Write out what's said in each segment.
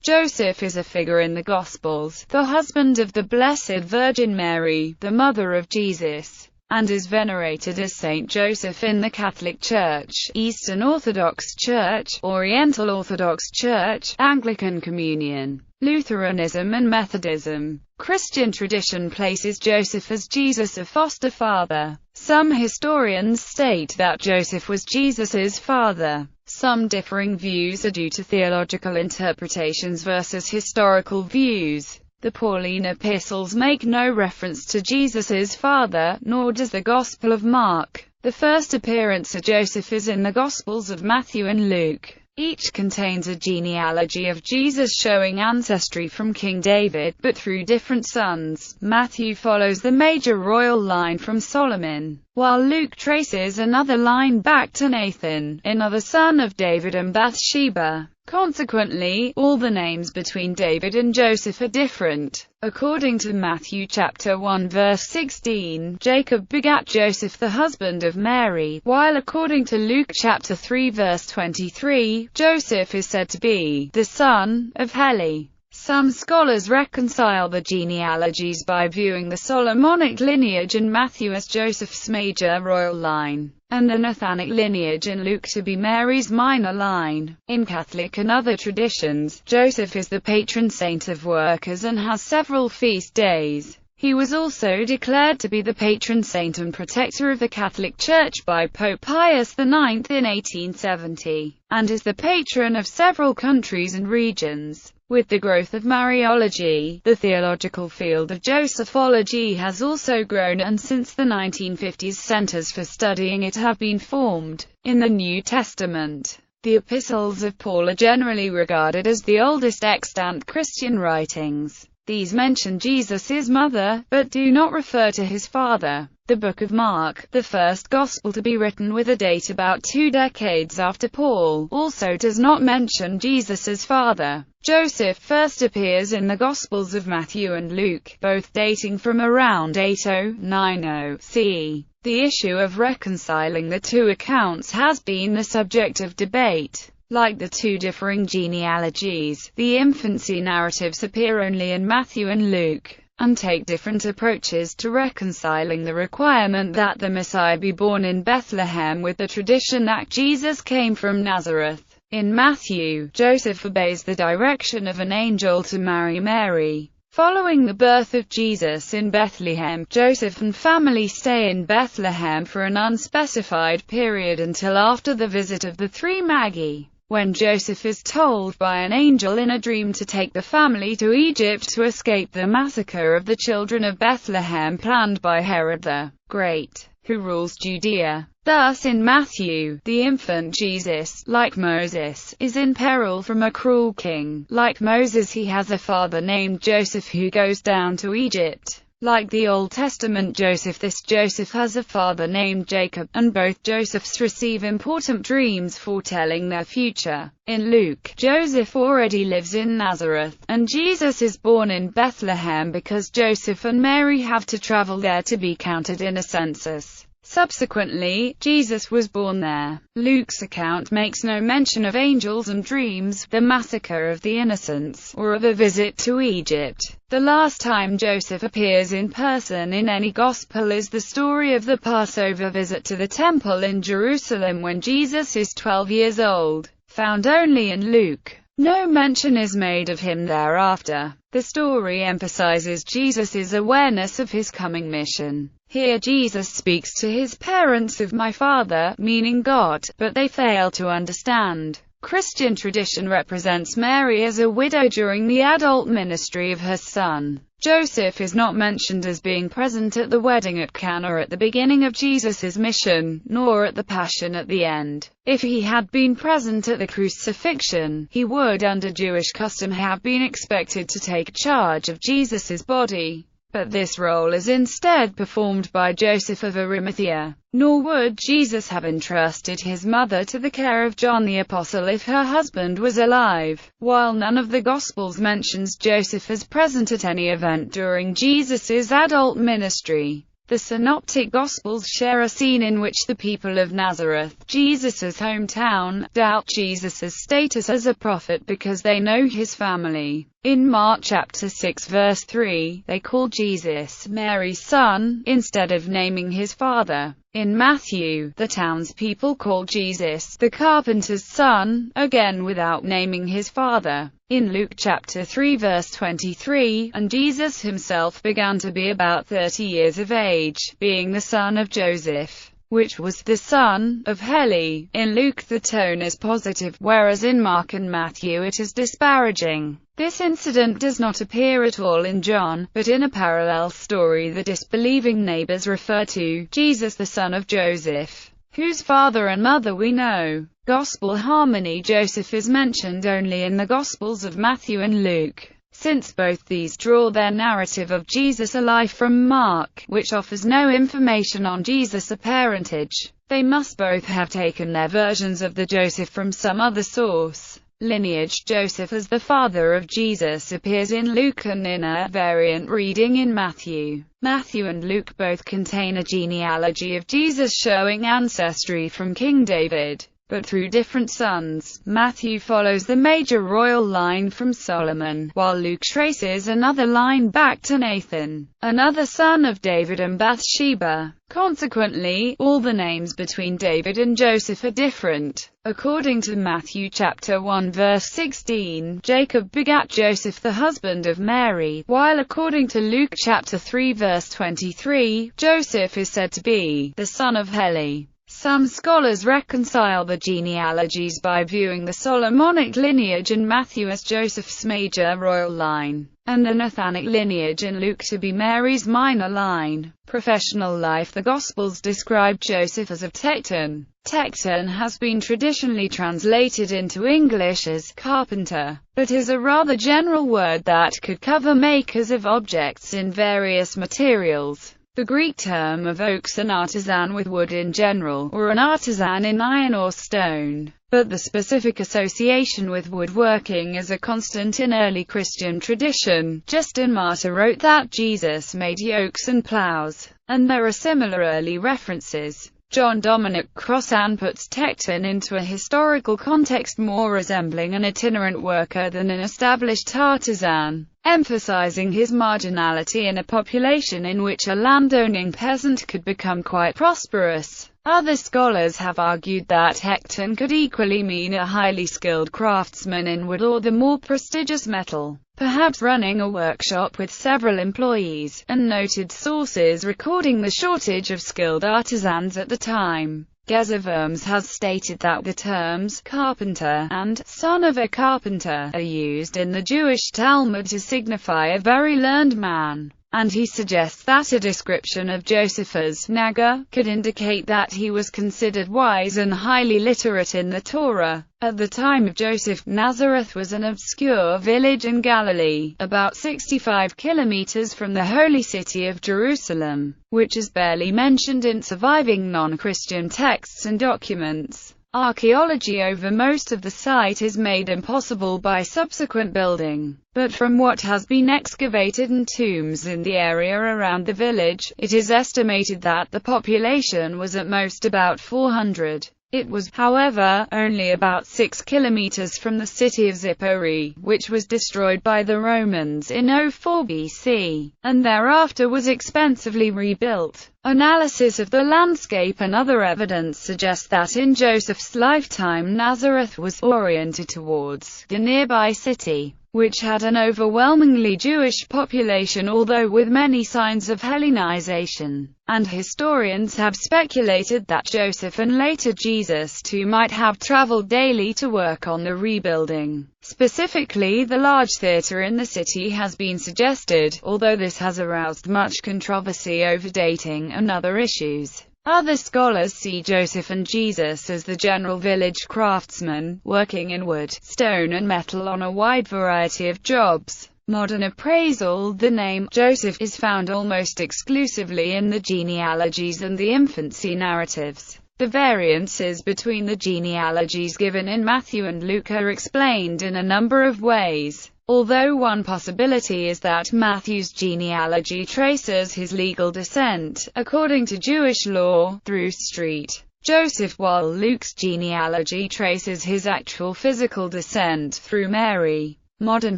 Joseph is a figure in the Gospels, the husband of the Blessed Virgin Mary, the mother of Jesus, and is venerated as Saint Joseph in the Catholic Church, Eastern Orthodox Church, Oriental Orthodox Church, Anglican Communion, Lutheranism and Methodism. Christian tradition places Joseph as Jesus' foster father. Some historians state that Joseph was Jesus' father. Some differing views are due to theological interpretations versus historical views. The Pauline epistles make no reference to Jesus' father, nor does the Gospel of Mark. The first appearance of Joseph is in the Gospels of Matthew and Luke. Each contains a genealogy of Jesus showing ancestry from King David, but through different sons. Matthew follows the major royal line from Solomon, while Luke traces another line back to Nathan, another son of David and Bathsheba. Consequently, all the names between David and Joseph are different. According to Matthew chapter 1 verse 16, Jacob begat Joseph the husband of Mary, while according to Luke chapter 3 verse 23, Joseph is said to be the son of Heli. Some scholars reconcile the genealogies by viewing the Solomonic lineage in Matthew as Joseph's major royal line, and the Nathanic lineage in Luke to be Mary's minor line. In Catholic and other traditions, Joseph is the patron saint of workers and has several feast days. He was also declared to be the patron saint and protector of the Catholic Church by Pope Pius IX in 1870, and is the patron of several countries and regions. With the growth of Mariology, the theological field of Josephology has also grown, and since the 1950s centers for studying it have been formed. In the New Testament, the epistles of Paul are generally regarded as the oldest extant Christian writings. These mention Jesus' mother, but do not refer to his father. The Book of Mark, the first gospel to be written with a date about 2 decades after Paul, also does not mention Jesus' father. Joseph first appears in the Gospels of Matthew and Luke, both dating from around 80–90 CE. The issue of reconciling the two accounts has been the subject of debate. Like the two differing genealogies, the infancy narratives appear only in Matthew and Luke, and take different approaches to reconciling the requirement that the Messiah be born in Bethlehem with the tradition that Jesus came from Nazareth. In Matthew, Joseph obeys the direction of an angel to marry Mary. Following the birth of Jesus in Bethlehem, Joseph and family stay in Bethlehem for an unspecified period until after the visit of the three Magi, when Joseph is told by an angel in a dream to take the family to Egypt to escape the massacre of the children of Bethlehem planned by Herod the Great, who rules Judea. Thus in Matthew, the infant Jesus, like Moses, is in peril from a cruel king. Like Moses, he has a father named Joseph who goes down to Egypt. Like the Old Testament Joseph, this Joseph has a father named Jacob, and both Josephs receive important dreams foretelling their future. In Luke, Joseph already lives in Nazareth, and Jesus is born in Bethlehem because Joseph and Mary have to travel there to be counted in a census. Subsequently, Jesus was born there. Luke's account makes no mention of angels and dreams, the massacre of the innocents, or of a visit to Egypt. The last time Joseph appears in person in any gospel is the story of the Passover visit to the temple in Jerusalem when Jesus is 12 years old, found only in Luke. No mention is made of him thereafter. The story emphasizes Jesus' awareness of his coming mission. Here Jesus speaks to his parents of "my Father," meaning God, but they fail to understand. Christian tradition represents Mary as a widow during the adult ministry of her son. Joseph is not mentioned as being present at the wedding at Cana at the beginning of Jesus' mission, nor at the Passion at the end. If he had been present at the crucifixion, he would, under Jewish custom, have been expected to take charge of Jesus' body. But this role is instead performed by Joseph of Arimathea. Nor would Jesus have entrusted his mother to the care of John the Apostle if her husband was alive. While none of the Gospels mentions Joseph as present at any event during Jesus' adult ministry, The Synoptic Gospels share a scene in which the people of Nazareth, Jesus' hometown, doubt Jesus' status as a prophet because they know his family. In Mark chapter 6 verse 3, they call Jesus Mary's son, instead of naming his father. In Matthew, the townspeople call Jesus the carpenter's son, again without naming his father. In Luke chapter 3 verse 23, and Jesus himself began to be about 30 years of age, being the son of Joseph, which was the son of Heli. In Luke the tone is positive, whereas in Mark and Matthew it is disparaging. This incident does not appear at all in John, but in a parallel story the disbelieving neighbors refer to Jesus the son of Joseph, whose father and mother we know. Gospel harmony: Joseph is mentioned only in the Gospels of Matthew and Luke, since both these draw their narrative of Jesus' life from Mark, which offers no information on Jesus' parentage. They must both have taken their versions of the Joseph from some other source. Lineage: Joseph as the father of Jesus appears in Luke and in a variant reading in Matthew. Matthew and Luke both contain a genealogy of Jesus showing ancestry from King David, but through different sons. Matthew follows the major royal line from Solomon, while Luke traces another line back to Nathan, another son of David and Bathsheba. Consequently, all the names between David and Joseph are different. According to Matthew chapter 1 verse 16, Jacob begat Joseph the husband of Mary, while according to Luke chapter 3 verse 23, Joseph is said to be the son of Heli. Some scholars reconcile the genealogies by viewing the Solomonic lineage in Matthew as Joseph's major royal line, and the Nathanic lineage in Luke to be Mary's minor line. Professional life: the Gospels describe Joseph as of Tecton. Tecton has been traditionally translated into English as carpenter, but is a rather general word that could cover makers of objects in various materials. The Greek term evokes an artisan with wood in general, or an artisan in iron or stone, but the specific association with woodworking is a constant in early Christian tradition. Justin Martyr wrote that Jesus made yokes and plows, and there are similar early references. John Dominic Crossan puts Tecton into a historical context more resembling an itinerant worker than an established artisan, emphasizing his marginality in a population in which a landowning peasant could become quite prosperous. Other scholars have argued that Tecton could equally mean a highly skilled craftsman in wood or the more prestigious metal, perhaps running a workshop with several employees, and noted sources recording the shortage of skilled artisans at the time. Geza Vermes has stated that the terms carpenter and son of a carpenter are used in the Jewish Talmud to signify a very learned man, and he suggests that a description of Joseph as Naga could indicate that he was considered wise and highly literate in the Torah. At the time of Joseph, Nazareth was an obscure village in Galilee, about 65 kilometers from the holy city of Jerusalem, which is barely mentioned in surviving non-Christian texts and documents. Archaeology over most of the site is made impossible by subsequent building, but from what has been excavated and tombs in the area around the village, it is estimated that the population was at most about 400. It was, however, only about 6 kilometers from the city of Zippori, which was destroyed by the Romans in 04 BC, and thereafter was expensively rebuilt. Analysis of the landscape and other evidence suggests that in Joseph's lifetime Nazareth was oriented towards the nearby city, which had an overwhelmingly Jewish population, although with many signs of Hellenization, and historians have speculated that Joseph and later Jesus too might have traveled daily to work on the rebuilding. Specifically, the large theater in the city has been suggested, although this has aroused much controversy over dating and other issues. Other scholars see Joseph and Jesus as the general village craftsmen, working in wood, stone and metal on a wide variety of jobs. Modern appraisal: the name Joseph is found almost exclusively in the genealogies and the infancy narratives. The variances between the genealogies given in Matthew and Luke are explained in a number of ways. although one possibility is that Matthew's genealogy traces his legal descent, according to Jewish law, through St. Joseph, while Luke's genealogy traces his actual physical descent through Mary. Modern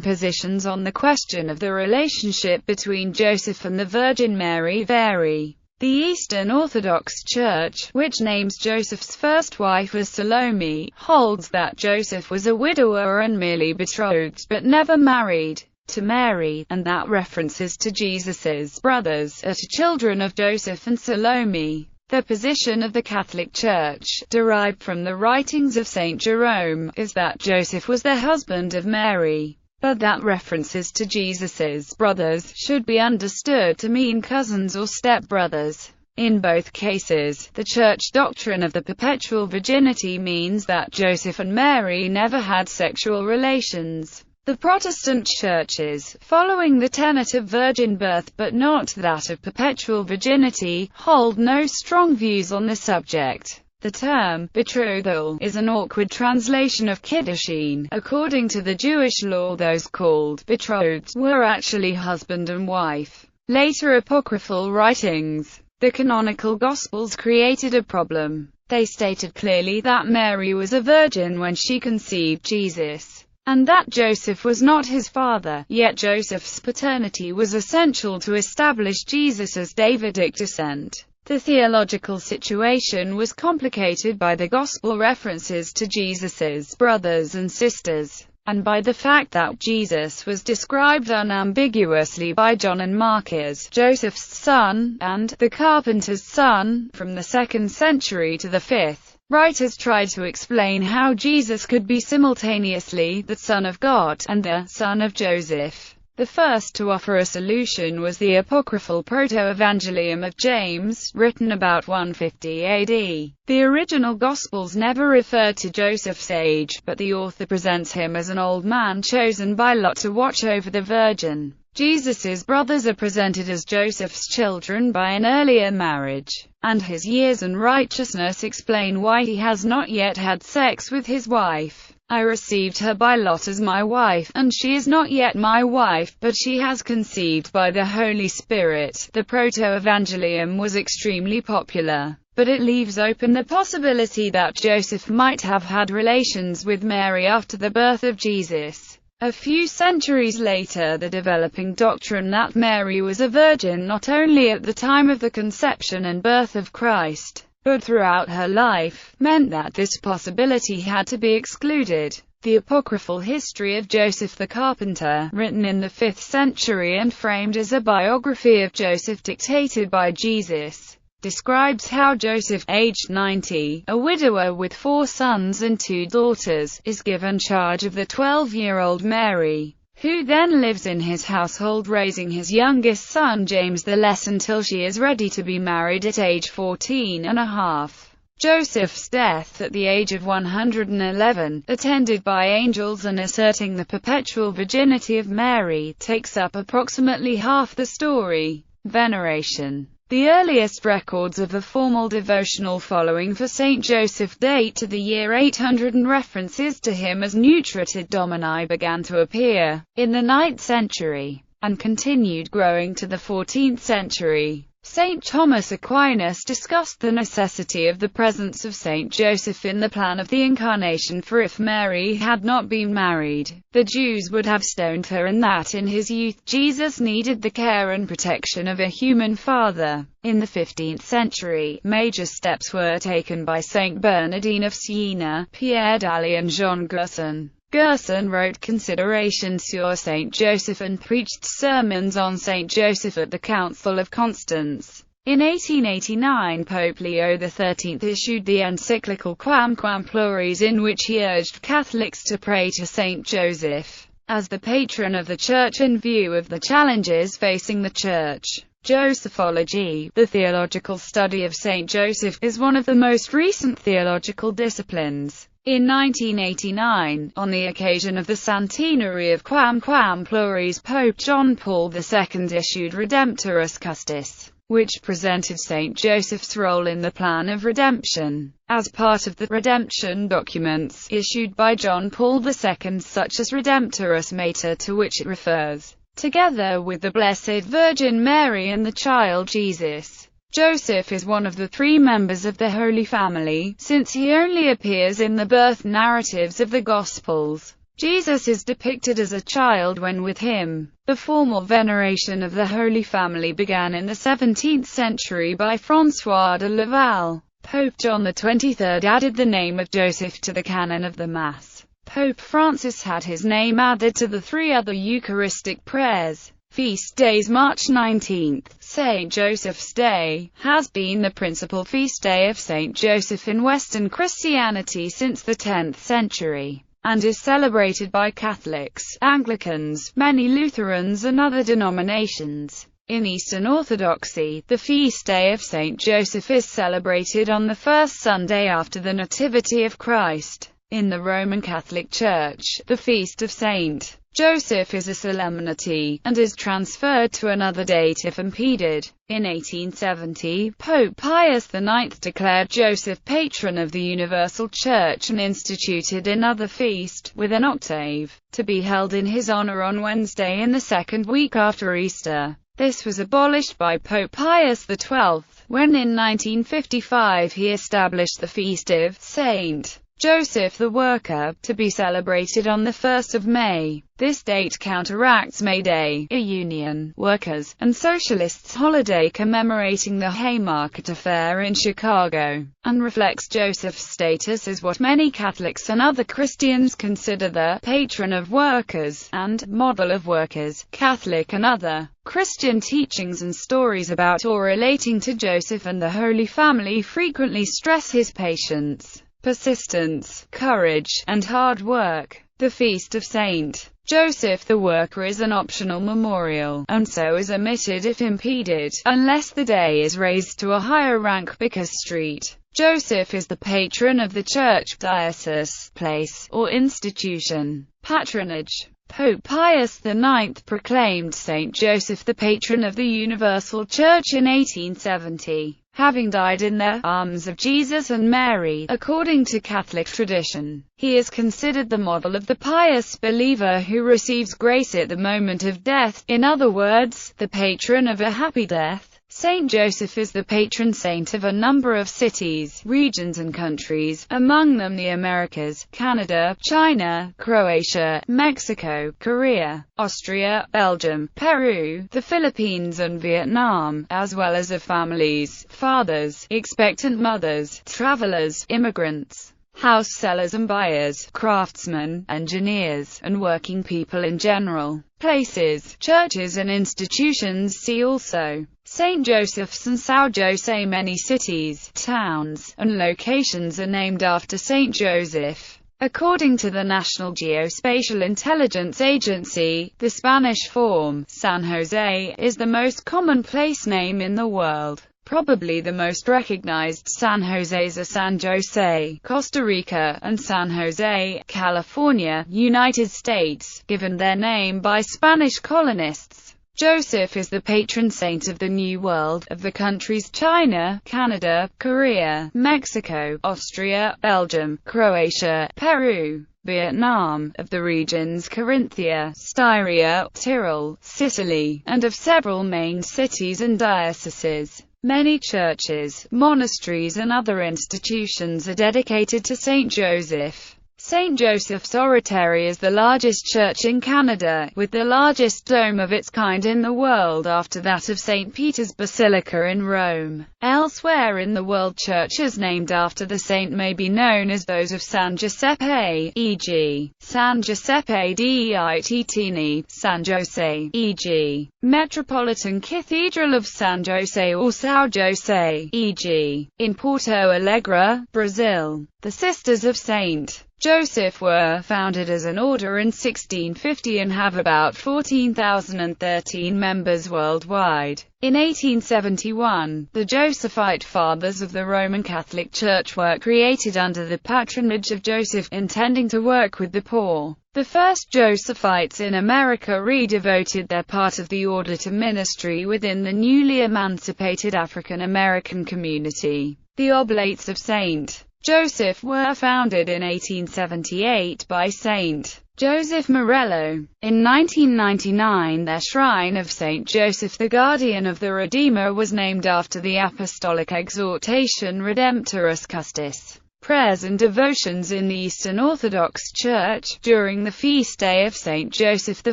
positions on the question of the relationship between Joseph and the Virgin Mary vary. The Eastern Orthodox Church, which names Joseph's first wife as Salome, holds that Joseph was a widower and merely betrothed, but never married, to Mary, and that references to Jesus's brothers are to children of Joseph and Salome. The position of the Catholic Church, derived from the writings of Saint Jerome, is that Joseph was the husband of Mary, but that references to Jesus's brothers should be understood to mean cousins or step-brothers. In both cases, the Church doctrine of the perpetual virginity means that Joseph and Mary never had sexual relations. The Protestant churches, following the tenet of virgin birth but not that of perpetual virginity, hold no strong views on the subject. The term betrothal is an awkward translation of kiddushin. According to the Jewish law, those called betrothed were actually husband and wife. Later apocryphal writings, the canonical Gospels, created a problem. They stated clearly that Mary was a virgin when she conceived Jesus, and that Joseph was not his father, yet Joseph's paternity was essential to establish Jesus' Davidic descent. The theological situation was complicated by the Gospel references to Jesus's brothers and sisters, and by the fact that Jesus was described unambiguously by John and Mark as Joseph's son, and the carpenter's son, from the 2nd century to the 5th. Writers tried to explain how Jesus could be simultaneously the Son of God and the son of Joseph. The first to offer a solution was the apocryphal Proto-Evangelium of James, written about 150 AD. The original Gospels never referred to Joseph's age, but the author presents him as an old man chosen by lot to watch over the Virgin. Jesus's brothers are presented as Joseph's children by an earlier marriage, and his years and righteousness explain why he has not yet had sex with his wife. I received her by lot as my wife, and she is not yet my wife, but she has conceived by the Holy Spirit. The Proto-Evangelium was extremely popular, but it leaves open the possibility that Joseph might have had relations with Mary after the birth of Jesus. A few centuries later, the developing doctrine that Mary was a virgin not only at the time of the conception and birth of Christ, but throughout her life, meant that this possibility had to be excluded. The apocryphal history of Joseph the Carpenter, written in the 5th century and framed as a biography of Joseph dictated by Jesus, describes how Joseph, aged 90, a widower with 4 sons and 2 daughters, is given charge of the 12-year-old Mary, who then lives in his household raising his youngest son James the Less until she is ready to be married at age 14 and a half. Joseph's death at the age of 111, attended by angels and asserting the perpetual virginity of Mary, takes up approximately half the story. Veneration. The earliest records of the formal devotional following for Saint Joseph date to the year 800, and references to him as Nutrited Domini began to appear in the 9th century, and continued growing to the 14th century. Saint Thomas Aquinas discussed the necessity of the presence of Saint Joseph in the plan of the Incarnation, for if Mary had not been married, the Jews would have stoned her, and that in his youth Jesus needed the care and protection of a human father. In the 15th century, major steps were taken by Saint Bernardine of Siena, Pierre Daly and Jean Gerson. Gerson wrote Considerations sur Saint Joseph and preached sermons on Saint Joseph at the Council of Constance. In 1889, Pope Leo XIII issued the encyclical Quam Plures, in which he urged Catholics to pray to Saint Joseph as the patron of the Church in view of the challenges facing the Church. Josephology, the theological study of Saint Joseph, is one of the most recent theological disciplines. In 1989, on the occasion of the centenary of Quam Plures, Pope John Paul II issued Redemptoris Custis, which presented Saint Joseph's role in the plan of redemption. As part of the redemption documents issued by John Paul II, such as Redemptoris Mater, to which it refers, together with the Blessed Virgin Mary and the child Jesus, Joseph is one of the three members of the Holy Family, since he only appears in the birth narratives of the Gospels. Jesus is depicted as a child when with him. The formal veneration of the Holy Family began in the 17th century by François de Laval. Pope John XXIII added the name of Joseph to the canon of the Mass. Pope Francis had his name added to the three other Eucharistic prayers. Feast days. March 19th, St. Joseph's Day, has been the principal feast day of St. Joseph in Western Christianity since the 10th century, and is celebrated by Catholics, Anglicans, many Lutherans and other denominations. In Eastern Orthodoxy, the feast day of St. Joseph is celebrated on the first Sunday after the Nativity of Christ. In the Roman Catholic Church, the feast of St. Joseph is a solemnity, and is transferred to another date if impeded. In 1870, Pope Pius IX declared Joseph patron of the Universal Church and instituted another feast, with an octave, to be held in his honor on Wednesday in the second week after Easter. This was abolished by Pope Pius XII, when in 1955 he established the feast of St. Joseph the Worker, to be celebrated on the 1st of May. This date counteracts May Day, a Union, Workers, and Socialists holiday commemorating the Haymarket Affair in Chicago, and reflects Joseph's status as what many Catholics and other Christians consider the patron of workers, and model of workers. Catholic and other Christian teachings and stories about or relating to Joseph and the Holy Family frequently stress his patience, persistence, courage, and hard work. The Feast of St. Joseph the Worker is an optional memorial, and so is omitted if impeded, unless the day is raised to a higher rank because St. Joseph is the patron of the church, diocese, place, or institution. Patronage. Pope Pius IX proclaimed St. Joseph the patron of the Universal Church in 1870. Having died in the arms of Jesus and Mary, according to Catholic tradition, he is considered the model of the pious believer who receives grace at the moment of death, in other words, the patron of a happy death. Saint Joseph is the patron saint of a number of cities, regions and countries, among them the Americas, Canada, China, Croatia, Mexico, Korea, Austria, Belgium, Peru, the Philippines and Vietnam, as well as of families, fathers, expectant mothers, travelers, immigrants, house sellers and buyers, craftsmen, engineers, and working people in general. Places, churches and institutions. See also St. Joseph's and São José. Many cities, towns, and locations are named after St. Joseph. According to the National Geospatial Intelligence Agency, the Spanish form, San Jose, is the most common place name in the world. Probably the most recognized San Joses are San Jose, Costa Rica, and San Jose, California, United States, given their name by Spanish colonists. Joseph is the patron saint of the New World, of the countries China, Canada, Korea, Mexico, Austria, Belgium, Croatia, Peru, Vietnam, of the regions Carinthia, Styria, Tyrol, Sicily, and of several main cities and dioceses. Many churches, monasteries and other institutions are dedicated to St. Joseph. St. Joseph's Oratory is the largest church in Canada, with the largest dome of its kind in the world after that of St. Peter's Basilica in Rome. Elsewhere in the world, churches named after the saint may be known as those of San Giuseppe, e.g., San Giuseppe dei Titini, San Jose, e.g., Metropolitan Cathedral of San Jose or São José, e.g., in Porto Alegre, Brazil. The Sisters of St. Joseph were founded as an order in 1650 and have about 14,013 members worldwide. In 1871, the Josephite Fathers of the Roman Catholic Church were created under the patronage of Joseph, intending to work with the poor. The first Josephites in America redevoted their part of the order to ministry within the newly emancipated African American community. The Oblates of St. Joseph were founded in 1878 by St. Joseph Morello. In 1999, their shrine of St. Joseph the Guardian of the Redeemer was named after the apostolic exhortation Redemptoris Custis. Prayers and devotions in the Eastern Orthodox Church. During the feast day of St. Joseph, the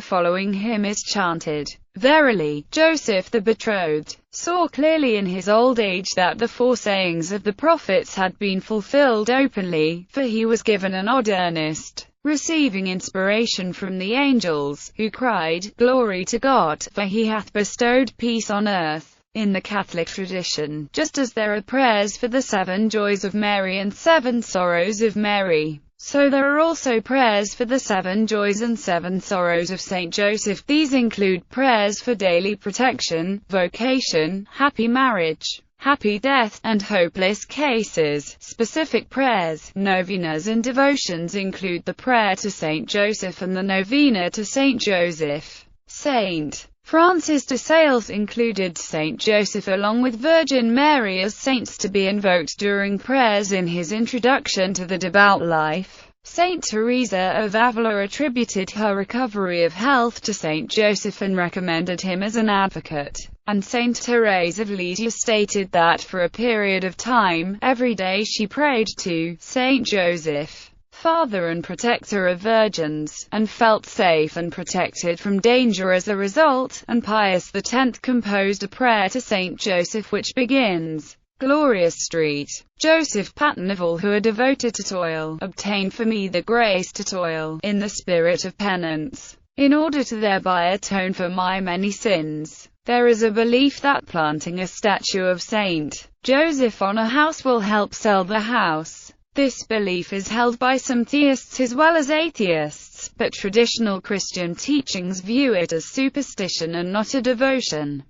following hymn is chanted. Verily, Joseph the betrothed saw clearly in his old age that the foresayings of the prophets had been fulfilled openly, for he was given an odd earnest, receiving inspiration from the angels, who cried, Glory to God, for he hath bestowed peace on earth. In the Catholic tradition, just as there are prayers for the 7 joys of Mary and 7 sorrows of Mary, so there are also prayers for the 7 joys and 7 sorrows of St. Joseph. These include prayers for daily protection, vocation, happy marriage, happy death, and hopeless cases. Specific prayers, novenas and devotions include the prayer to St. Joseph and the novena to St. Joseph. St. Francis de Sales included St. Joseph along with Virgin Mary as saints to be invoked during prayers in his introduction to the devout life. St. Teresa of Avila attributed her recovery of health to St. Joseph and recommended him as an advocate. And St. Therese of Lisieux stated that for a period of time, every day she prayed to St. Joseph, Father and Protector of Virgins, and felt safe and protected from danger as a result. And Pius X composed a prayer to St. Joseph which begins, Glorious Street. Joseph, pattern of all who are devoted to toil, obtain for me the grace to toil in the spirit of penance, in order to thereby atone for my many sins. There is a belief that planting a statue of St. Joseph on a house will help sell the house. This belief is held by some theists as well as atheists, but traditional Christian teachings view it as superstition and not a devotion.